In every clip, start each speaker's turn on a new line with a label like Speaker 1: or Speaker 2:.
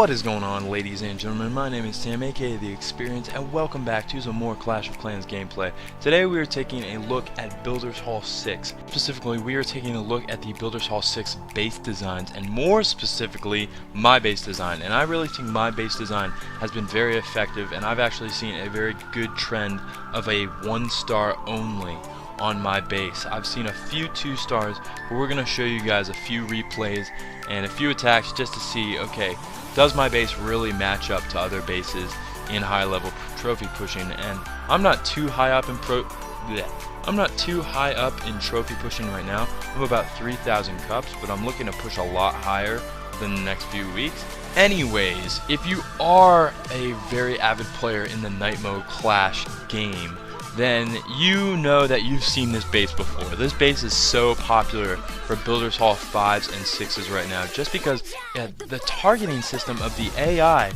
Speaker 1: What is going on, ladies and gentlemen? My name is Sam, aka The Experience, and welcome back to some more Clash of Clans gameplay. Today we are taking a look at Builders Hall 6. Specifically, we are taking a look at the Builders Hall 6 base designs, and more specifically, my base design. And I really think my base design has been very effective, and I've actually seen a very good trend of a 1-star only on my base. I've seen a few 2-stars, but we're going to show you guys a few replays and a few attacks just to see, okay, does my base really match up to other bases in high level trophy pushing? And I'm not too high up in trophy pushing right now. I'm about 3,000 cups, but I'm looking to push a lot higher within the next few weeks. Anyways, if you are a very avid player in the night mode Clash game, then you know that you've seen this base before. This base is so popular for Builders Hall 5s and 6s right now, just because the targeting system of the AI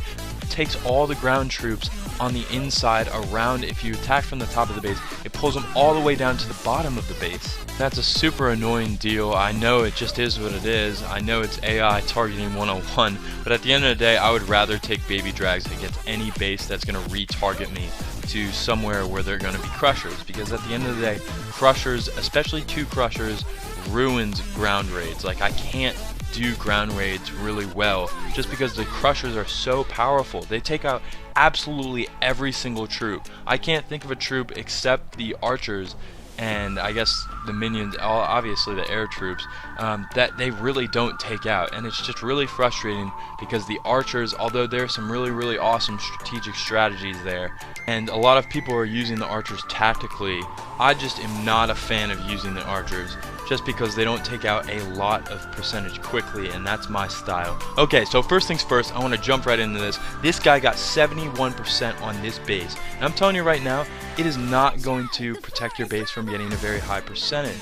Speaker 1: takes all the ground troops on the inside around. If you attack from the top of the base, it pulls them all the way down to the bottom of the base. That's a super annoying deal. I know it just is what it is. I know it's AI targeting 101, but at the end of the day, I would rather take baby drags against any base that's going to retarget me to somewhere where they're going to be crushers, because at the end of the day, crushers, especially 2 crushers, ruins ground raids. Like, I can't do ground raids really well just because the crushers are so powerful. They take out absolutely every single troop. I can't think of a troop except the archers and I guess the minions, obviously the air troops, that they really don't take out, and it's just really frustrating because the archers, although there's some really awesome strategic strategies there, and a lot of people are using the archers tactically, I just am not a fan of using the archers just because they don't take out a lot of percentage quickly, and that's my style. Okay, so first things first, I want to jump right into this. This guy got 71% on this base, and I'm telling you right now, it is not going to protect your base from getting a very high percentage.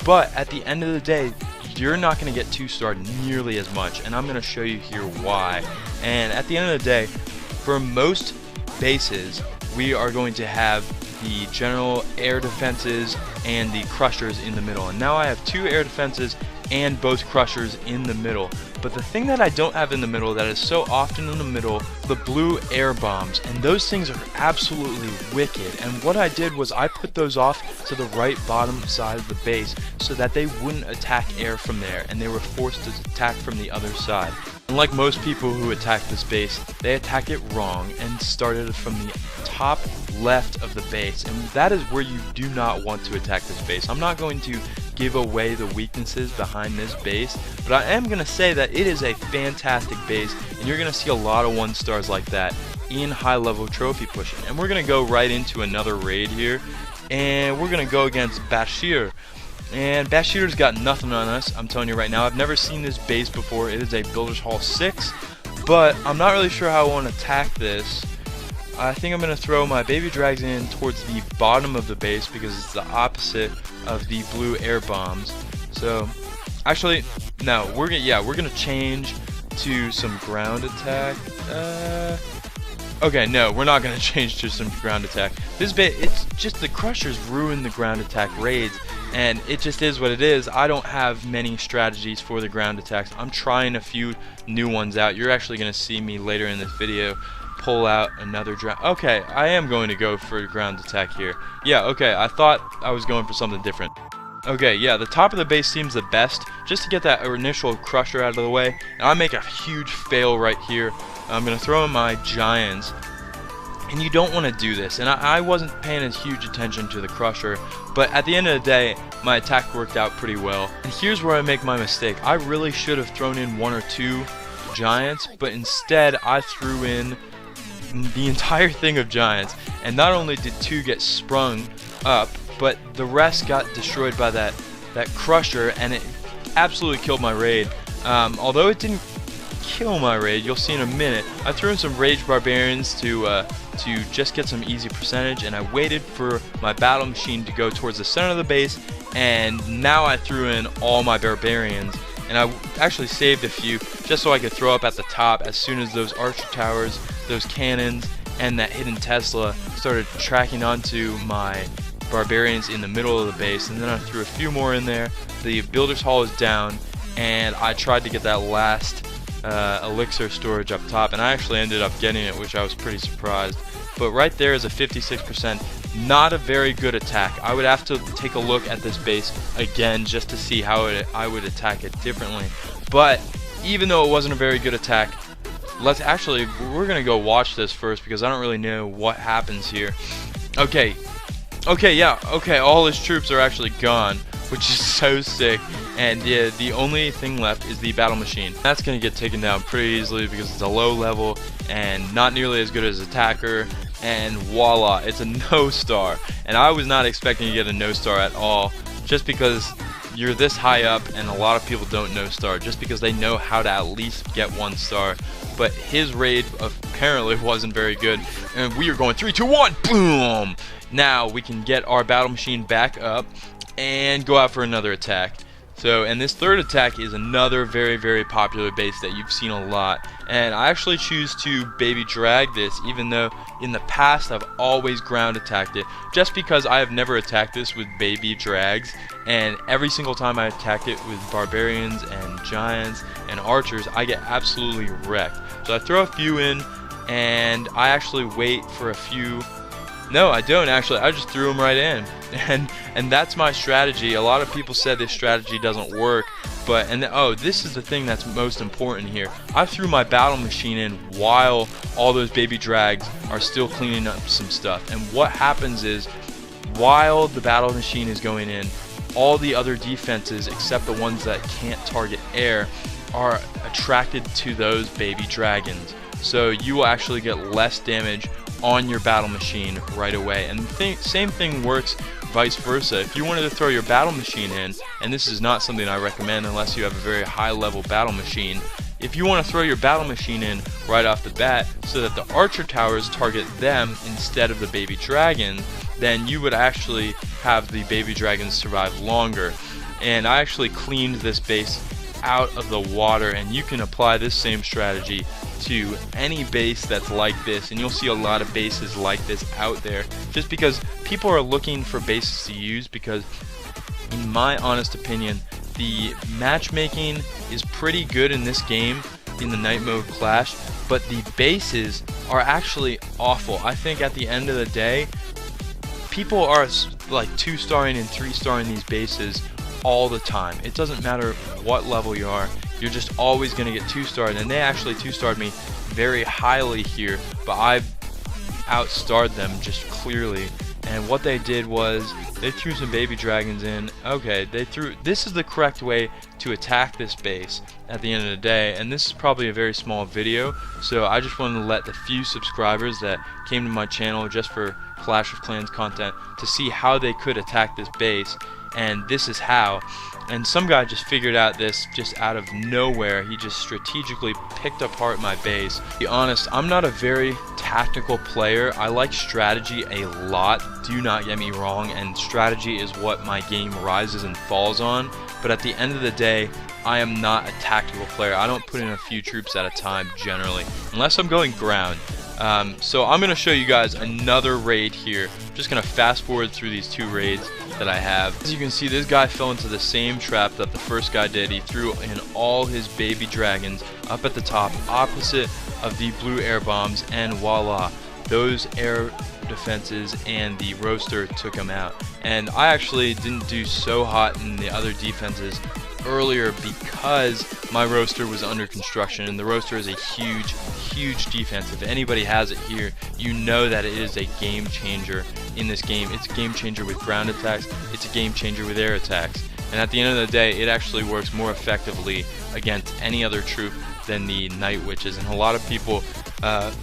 Speaker 1: But at the end of the day, you're not going to get 2-star nearly as much, and I'm going to show you here why. And at the end of the day, for most bases, we are going to have the general air defenses and the crushers in the middle. And now I have 2 air defenses and both crushers in the middle. But the thing that I don't have in the middle that is so often in the middle, the blue air bombs, and those things are absolutely wicked. And what I did was I put those off to the right bottom side of the base so that they wouldn't attack air from there, and they were forced to attack from the other side. Unlike most people who attack this base, they attack it wrong and started from the top left of the base, and that is where you do not want to attack this base. I'm not going to give away the weaknesses behind this base, but I am going to say that it is a fantastic base, and you're going to see a lot of 1-stars like that in high level trophy pushing. And we're going to go right into another raid here, and we're going to go against Bashir. And Bashir's got nothing on us, I'm telling you right now. I've never seen this base before. It is a Builders Hall 6, but I'm not really sure how I want to attack this. I think I'm going to throw my baby drags in towards the bottom of the base because it's the opposite of the blue air bombs. So, actually, no, we're going to change to some ground attack. Okay, no, we're not going to change to some ground attack. This bit, it's just the crushers ruin the ground attack raids, and it just is what it is. I don't have many strategies for the ground attacks. I'm trying a few new ones out. You're actually going to see me later in this video pull out another okay, I am going to go for a ground attack here. Yeah, okay, I thought I was going for something different. Okay, yeah, the top of the base seems the best, just to get that initial crusher out of the way. And I make a huge fail right here. I'm going to throw in my giants, and you don't want to do this. And I wasn't paying as huge attention to the crusher, but at the end of the day, my attack worked out pretty well. And here's where I make my mistake. I really should have thrown in 1 or 2 giants, but instead I threw in the entire thing of giants, and not only did 2 get sprung up, but the rest got destroyed by that crusher, and it absolutely killed my raid. Although it didn't kill my raid, you'll see in a minute, I threw in some rage barbarians to just get some easy percentage, and I waited for my battle machine to go towards the center of the base, and now I threw in all my barbarians, and I actually saved a few just so I could throw up at the top as soon as those archer towers, those cannons, and that hidden Tesla started tracking onto my barbarians in the middle of the base. And then I threw a few more in there. The Builders Hall is down, and I tried to get that last elixir storage up top, and I actually ended up getting it, which I was pretty surprised. But right there is a 56%, not a very good attack. I would have to take a look at this base again just to see how I would attack it differently. But even though it wasn't a very good attack, we're gonna go watch this first because I don't really know what happens here. Okay, all his troops are actually gone, which is so sick. And yeah, the only thing left is the battle machine. That's gonna get taken down pretty easily because it's a low level and not nearly as good as attacker. And voila, it's a no star. And I was not expecting to get a no star at all, just because you're this high up and a lot of people don't no star, just because they know how to at least get 1 star. But his raid apparently wasn't very good, and we are going 3, 2, 1, boom! Now we can get our battle machine back up and go out for another attack. So, and this third attack is another very, very popular base that you've seen a lot. And I actually choose to baby drag this, even though in the past I've always ground attacked it, just because I have never attacked this with baby drags. And every single time I attack it with barbarians and giants and archers, I get absolutely wrecked. So I throw a few in, and I actually wait for a few. No, I don't actually. I just threw them right in, and that's my strategy. A lot of people said this strategy doesn't work, but this is the thing that's most important here. I threw my battle machine in while all those baby drags are still cleaning up some stuff. And what happens is, while the battle machine is going in, all the other defenses, except the ones that can't target air, are attracted to those baby dragons. So you will actually get less damage on your battle machine right away. And the same thing works vice versa. If you wanted to throw your battle machine in, and this is not something I recommend unless you have a very high level battle machine, if you want to throw your battle machine in right off the bat so that the archer towers target them instead of the baby dragon, then you would actually have the baby dragons survive longer. And I actually cleaned this base out of the water, and you can apply this same strategy to any base that's like this, and you'll see a lot of bases like this out there, just because people are looking for bases to use, because in my honest opinion the matchmaking is pretty good in this game, in the night mode clash, but the bases are actually awful. I think at the end of the day people are like 2-starring and 3-starring these bases all the time. It doesn't matter what level you are, you're just always going to get 2-starred, and they actually 2-starred me very highly here, but I outstarred them just clearly. And what they did was they threw some baby dragons in. Okay, this is the correct way to attack this base at the end of the day, and this is probably a very small video, so I just wanted to let the few subscribers that came to my channel just for Clash of Clans content to see how they could attack this base. And this is how. And some guy just figured out this just out of nowhere. He just strategically picked apart my base. To be honest, I'm not a very tactical player. I like strategy a lot, do not get me wrong, and strategy is what my game rises and falls on. But at the end of the day, I am not a tactical player. I don't put in a few troops at a time generally, unless I'm going ground. So I'm going to show you guys another raid here. I'm just going to fast forward through these 2 raids that I have. As you can see, this guy fell into the same trap that the first guy did. He threw in all his baby dragons up at the top opposite of the blue air bombs, and voila, those air defenses and the roaster took him out. And I actually didn't do so hot in the other defenses earlier because my roaster was under construction, and the roaster is a huge defense. If anybody has it here, you know that it is a game changer in this game. It's a game changer with ground attacks, it's a game changer with air attacks, and at the end of the day it actually works more effectively against any other troop than the night witches. And a lot of people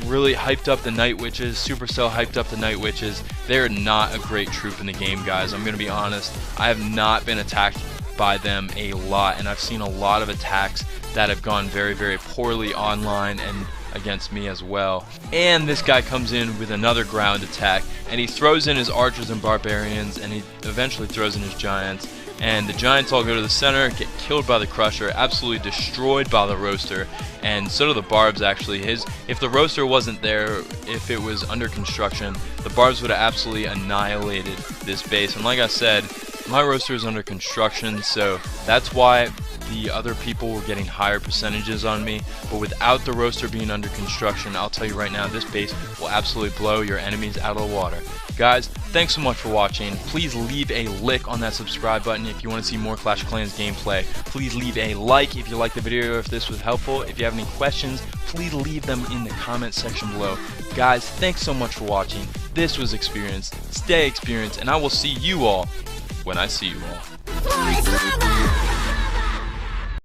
Speaker 1: really hyped up the night witches. Supercell hyped up the night witches. They're not a great troop in the game, guys. I'm gonna be honest, I have not been attacked by them a lot, and I've seen a lot of attacks that have gone very poorly online and against me as well. And this guy comes in with another ground attack, and he throws in his archers and barbarians, and he eventually throws in his giants, and the giants all go to the center, get killed by the crusher, absolutely destroyed by the roaster, and so do the barbs. Actually, if the roaster wasn't there, if it was under construction, the barbs would have absolutely annihilated this base. And like I said, My roaster is under construction, so that's why the other people were getting higher percentages on me. But without the roaster being under construction, I'll tell you right now, this base will absolutely blow your enemies out of the water. Guys, thanks so much for watching. Please leave a lick on that subscribe button if you want to see more Clash of Clans gameplay. Please leave a like if you liked the video, if this was helpful. If you have any questions, please leave them in the comment section below. Guys, thanks so much for watching. This was Experience. Stay experienced, and I will see you all when I see you all.